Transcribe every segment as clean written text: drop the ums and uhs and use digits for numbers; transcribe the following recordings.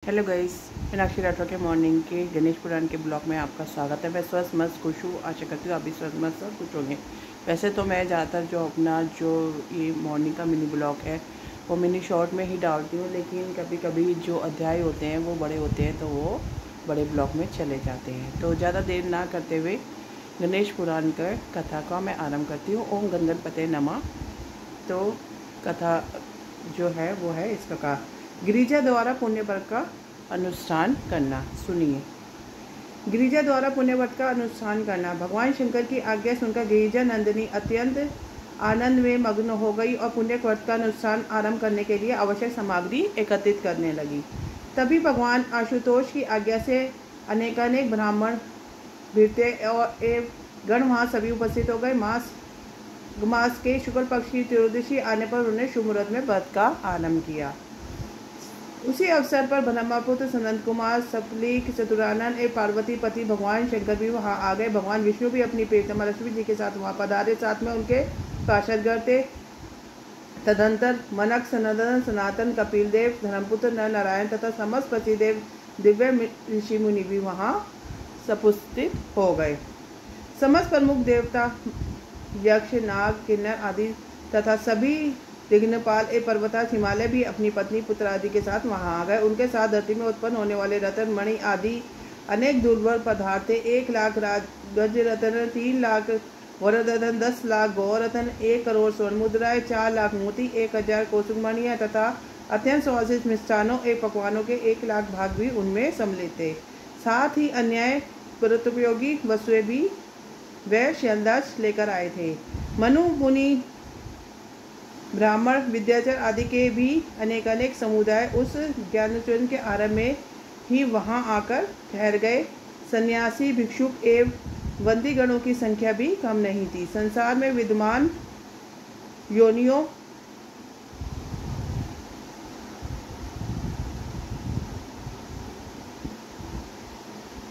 Hello guys, Meenakshi Rathore के morning के गणेश पुराण के ब्लॉग में आपका स्वागत है। मैं स्वस्थ मस्त खुश हूँ। आशा करती हूँ आप भी स्वस्थ मस्त और खुश होंगे। वैसे तो मैं ज़्यादातर जो ये मॉर्निंग का मिनी ब्लॉग है वो मिनी शॉर्ट में ही डालती हूँ, लेकिन कभी कभी जो अध्याय होते हैं वो बड़े होते हैं तो वो बड़े ब्लॉग में चले जाते हैं। तो ज़्यादा देर ना करते हुए गणेश पुराण का कथा का मैं आरम्भ करती हूँ। ओम गणपतये नमः। तो कथा जो है वो है इस प्रकार। गिरिजा द्वारा पुण्य व्रत का अनुष्ठान करना। सुनिए। गिरिजा द्वारा पुण्य व्रत का अनुष्ठान करना। भगवान शंकर की आज्ञा सुनकर गिरिजा नंदिनी अत्यंत आनंद में मग्न हो गई और पुण्य व्रत का अनुष्ठान आरंभ करने के लिए आवश्यक सामग्री एकत्रित करने लगी। तभी भगवान आशुतोष की आज्ञा से अनेकानेक ब्राह्मण भिड़ते और गण वहाँ सभी उपस्थित हो गए। मास के शुक्ल पक्ष की त्रयोदशी आने पर उन्होंने शुभ मुहूर्त में व्रत का आरंभ किया। उसी अवसर पर ब्रह्मपुत्र सनंद कुमार, सपलीक, चतुरानंद एवं पार्वती पति भगवान शंकर भी वहां आ गए। भगवान विष्णु भी अपनी प्रियतमा लक्ष्मी जी के साथ वहां पधारे। साथ में उनके पार्षदगण थे। तदंतर मनक, सनंदन, सनातन, कपिल देव, धर्मपुत्र नर नारायण तथा समस्त पतिदेव दिव्य ऋषि मुनि भी वहां सपुस्थित हो गए। समस्त प्रमुख देवता यक्ष, नाग, किन्नर आदि तथा सभी दिग्नपाल पर्वताज हिमालय भी अपनी पत्नी, पुत्र आदि के साथ वहां आ गए। उनके साथ धरती में उत्पन्न होने वाले रतन, मणि आदि अनेक दुर्लभ पदार्थ थे। 1 लाख गज रतन, 3 लाख वररत्न, 10 लाख गौरत्न, 1 करोड़ स्वर्ण मुद्राएं, 4 लाख मोती, 1000 कौसुकमणियां तथा अत्यंत सुवासित मिष्ठानों पकवानों के 1 लाख भाग भी उनमें सम्मिलित थे। साथ ही अन्य प्रत्योपयोगी वस्तुएं भी वे शैलदास लेकर आए थे। मनु मुनि, ब्राह्मण, विद्याचर आदि के भी अनेक समुदाय उस ज्ञानचरण के आरंभ में ही वहां आकर ठहर गए। सन्यासी, भिक्षुक एवं बंदीगणों की संख्या भी कम नहीं थी। संसार में विद्यमान योनियों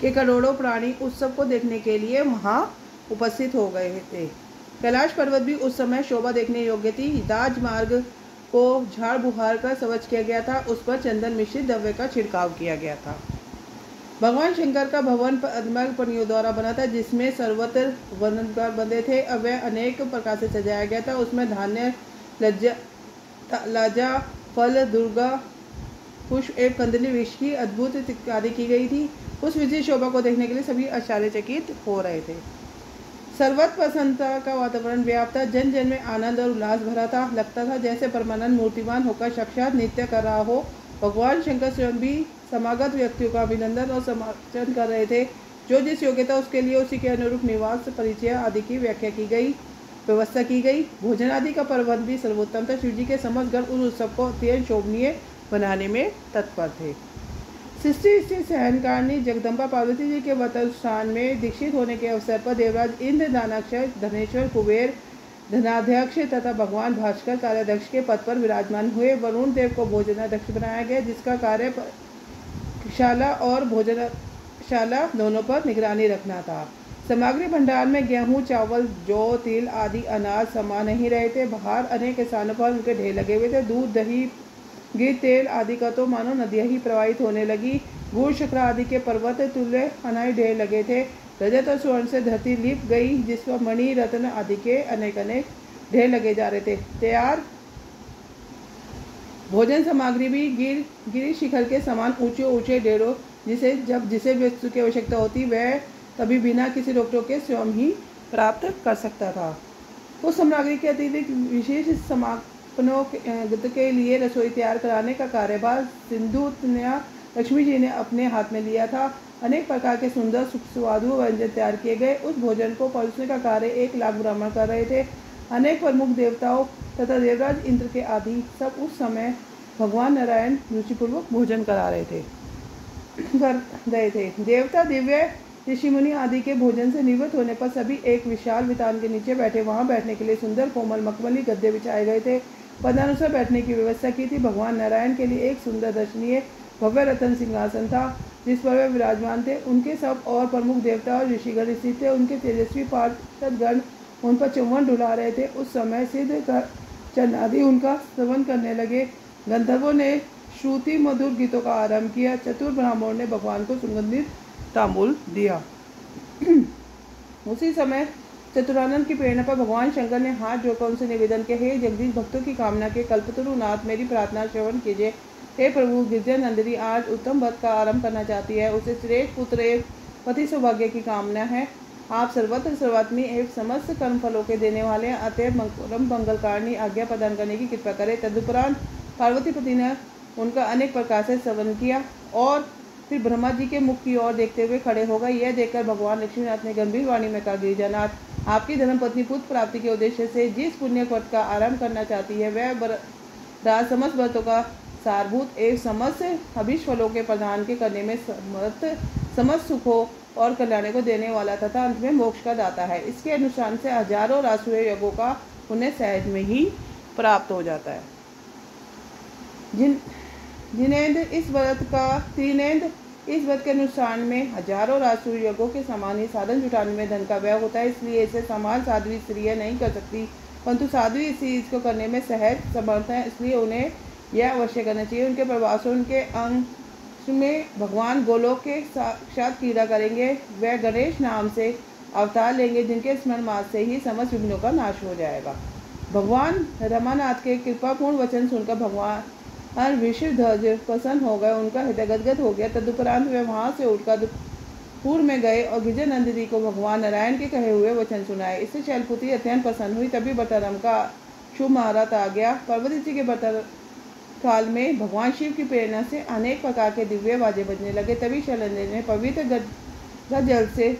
के करोड़ों प्राणी उत्सव को देखने के लिए वहां उपस्थित हो गए थे। कैलाश पर्वत भी उस समय शोभा देखने योग्य थी। राजमार्ग को झाड़ बुहार कर स्वच्छ किया गया था। उस पर चंदन मिश्रित द्रव्य का छिड़काव किया गया था। भगवान शंकर का भवन पनियों द्वारा बना था, जिसमें सर्वत्र वर्णनकार बंधे थे। अब वह अनेक प्रकार से सजाया गया था। उसमें धान्य, लाजा, फल, दुर्गा, पुष्प एवं कंदली वृक्ष की अद्भुत चित्रकारी की गई थी। उस विशेष शोभा को देखने के लिए सभी आश्चर्यचकित हो रहे थे। सर्वत्र प्रसन्नता का वातावरण व्याप्त था। जन जन में आनंद और उल्लास भरा था। लगता था जैसे परमानंद मूर्तिमान होकर साक्षात नृत्य कर रहा हो। भगवान शंकर स्वयं भी समागत व्यक्तियों का अभिनंदन और समर्थन कर रहे थे। जो जिस योग्यता उसके लिए उसी के अनुरूप निवास, परिचय आदि की व्यवस्था की गई। भोजन आदि का प्रबंध भी सर्वोत्तम था। शिवजी के समस्त गण उस उत्सव को अत्यंत शोभनीय बनाने में तत्पर थे। सृष्टि स्थिति सहनकारिणी जगदम्बा पार्वती जी के व्रतानुष्ठान में दीक्षित होने के अवसर पर देवराज इंद्र, दानाक्ष, धनेश्वर, कुबेर, धनाध्यक्ष तथा भगवान भास्कर कार्याध्यक्ष के पद पर विराजमान हुए। वरुण देव को भोजनाध्यक्ष बनाया गया, जिसका कार्य शाला और भोजनशाला दोनों पर निगरानी रखना था। सामग्री भंडार में गेहूं, चावल, जौ, तिल आदि अनाज समा नहीं रहे थे। बाहर अनेक स्थानों पर उनके ढेर लगे हुए थे। दूध, दही, घी, तेल आदि का तो मानो नदियां ही प्रवाहित होने लगी। गुड़, शक्कर आदि के पर्वत तुल्य अनाज ढेर लगे थे। रजत और स्वर्ण से धरती लिप गई, जिस पर मणि, रत्न आदि के अनेक ढेर लगे जा रहे थे। तैयार भोजन सामग्री भी गिरी शिखर के समान ऊंचे ढेरों, जिसे वस्तु की आवश्यकता होती वह तभी बिना किसी रोक टोक के स्वयं ही प्राप्त कर सकता था। उस सामग्री के अतिरिक्त विशेष समापनों के लिए रसोई तैयार कराने का कार्यभार सिंधु लक्ष्मी जी ने अपने हाथ में लिया था। अनेक प्रकार के सुंदर सुस्वादु व्यंजन तैयार किए गए। उस भोजन को परोसने का कार्य 1 लाख ब्राह्मण कर रहे थे। अनेक प्रमुख देवताओं तथा देवराज इंद्र के आदि सब उस समय भगवान नारायण रुचिपूर्वक भोजन कर रहे थे। देवता, दिव्य ऋषि मुनि आदि के भोजन से निवृत्त होने पर सभी एक विशाल वितान के नीचे बैठे। वहां बैठने के लिए सुंदर कोमल मखमली गद्दे बिछाए गए थे। पदानुसार बैठने की व्यवस्था की थी। भगवान नारायण के लिए एक सुंदर दर्शनीय भव्य रत्न सिंहासन था, जिस पर वे विराजमान थे। उनके सब और प्रमुख देवता और ऋषिगण स्थित थे। उनके तेजस्वी पार्षदगण उन पर चौवन डुला रहे थे। उस समय सिद्ध चंद आदि उनका स्तवन करने लगे। गंधर्वों ने श्रुति मधुर गीतों का आरंभ किया। चतुर ब्राह्मणों ने भगवान को सुगंधित तांबूल दिया। उसी समय चतुरानंद की प्रेरणा पर भगवान शंकर ने हाथ जोड़कर उनसे निवेदन किया, हे जगदीश, भक्तों की कामना के कल्पतरुनाथ, मेरी प्रार्थना श्रवण कीजिए। हे प्रभु, गिरजानंदिनी आज उत्तम व्रत का आरंभ करना चाहती है। उसे श्रेष्ठ पुत्र एवं पति सौभाग्य की कामना है। आप सर्वत्र सर्वात्मी एवं समस्त कर्म फलों के देने वाले, अतएव मंगलकारणी आज्ञा प्रदान करने की कृपा करें। तदुपरांत पार्वतीपति ने उनका अनेक प्रकार से सेवन किया और फिर ब्रह्मा जी के मुख की ओर देखते हुए खड़े हो गए। यह देखकर भगवान लक्ष्मीनाथ ने गंभीर वाणी में कहा, गिरिजानाथ, आपकी धर्मपत्नी पुत्र प्राप्ति के उद्देश्य से जिस पुण्य व्रत का आरंभ करना चाहती है, वह समस्त व्रतों का सारभूत एवं समस्त अभिष्ट फलों के प्रदान के करने में समस्त सुखों और कल्याण को देने वाला तथा अंत में मोक्ष का दाता है। इसके अनुसार से हजारों राष्ट्रीय यज्ञों का पुण्य सहज में ही प्राप्त हो जाता है। जिनेन्द्र इस व्रत के अनुसार में हजारों राष्ट्रीय यज्ञों के समान ही साधन जुटाने में धन का व्यय होता है, इसलिए इसे समान साध्वी स्त्रियां नहीं कर सकती, परंतु साध्वी स्त्री इसको करने में सहज समर्थ है, इसलिए उन्हें यह अवश्य करना चाहिए। उनके प्रवासों उनके अंश में भगवान गोलोक के साक्षात क्रीड़ा करेंगे। वह गणेश नाम से अवतार लेंगे, जिनके स्मरण मात्र से ही समस्त विघ्नों का नाश हो जाएगा। भगवान रमानाथ के कृपापूर्ण वचन सुनकर भगवान विष्णुध्वज प्रसन्न हो गए, उनका हृदय गदगद हो गया। तदुपरांत वे वहां से उठकर पूर्व में गए और गिरिजानंदिनी को भगवान नारायण के कहे हुए वचन सुनाए। इससे शैलपुत्री अत्यंत प्रसन्न हुई। तभी व्रतारंभ का शुभ मुहूर्त आ गया। पार्वती जी के व्रत काल में भगवान शिव की प्रेरणा से अनेक प्रकार के दिव्य बाजे बजने लगे। तभी शैलेंद्र ने पवित्र गंगा जल से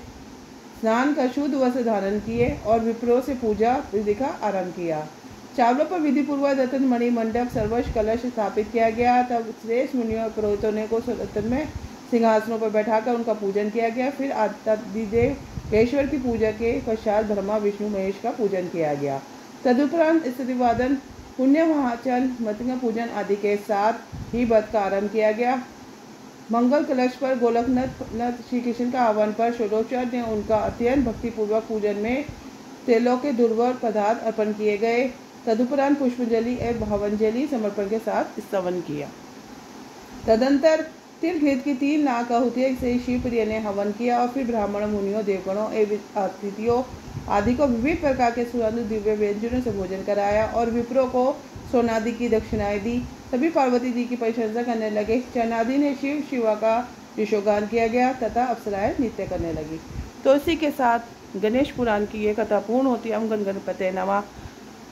स्नान कर शुद्ध वस्त्र धारण किए और विप्रों से पूजा विधि का आरंभ किया। चावलों पर विधि पूर्वक रतन मणि मंडप सर्वश कलश स्थापित किया गया। तब श्रेष्ठ मुनियों पुरोहितों ने को रतन में सिंहासनों पर बैठाकर उनका पूजन किया गया। फिर आदिदेव ईश्वर की पूजा के पश्चात ब्रह्मा विष्णु महेश का पूजन किया गया। तदुपरांत स्तुतिवादन पुण्य वाचन मृत्यु पूजन आदि के साथ ही व्रत का आरंभ किया गया। मंगल कलश पर गोलकनाथ श्री कृष्ण का आह्वान पर षोडशोपचार ने उनका अत्यंत भक्तिपूर्वक पूजन में तेलों के दुर्लभ पदार्थ अर्पण किए गए। तदुपरांत पुष्पांजलि एवं भावांजलि समर्पण के साथ स्तवन किया। तदंतर तिलघृत की 3 लाख आहुतियों से शिवप्रिय ने हवन किया और फिर ब्राह्मण मुनियों देवगणों एवं अतिथियों आदि को विविध प्रकार के सुगंध दिव्य व्यंजनों से भोजन कराया और विप्रों को सोनादि की दक्षिणाएं दी। तभी पार्वती जी की प्रशंसा करने लगे। चनादि ने शिवा का यशोगान किया गया तथा अप्सराएं नृत्य करने लगी। तो इसी के साथ गणेश पुराण की ये कथा पूर्ण होती है। गण गणपते नमः।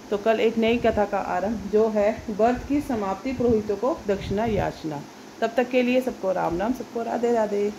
तो कल एक नई कथा का आरंभ जो है व्रत की समाप्ति, पुरोहितों को दक्षिणा याचना। तब तक के लिए सबको राम नाम, सबको राधे राधे।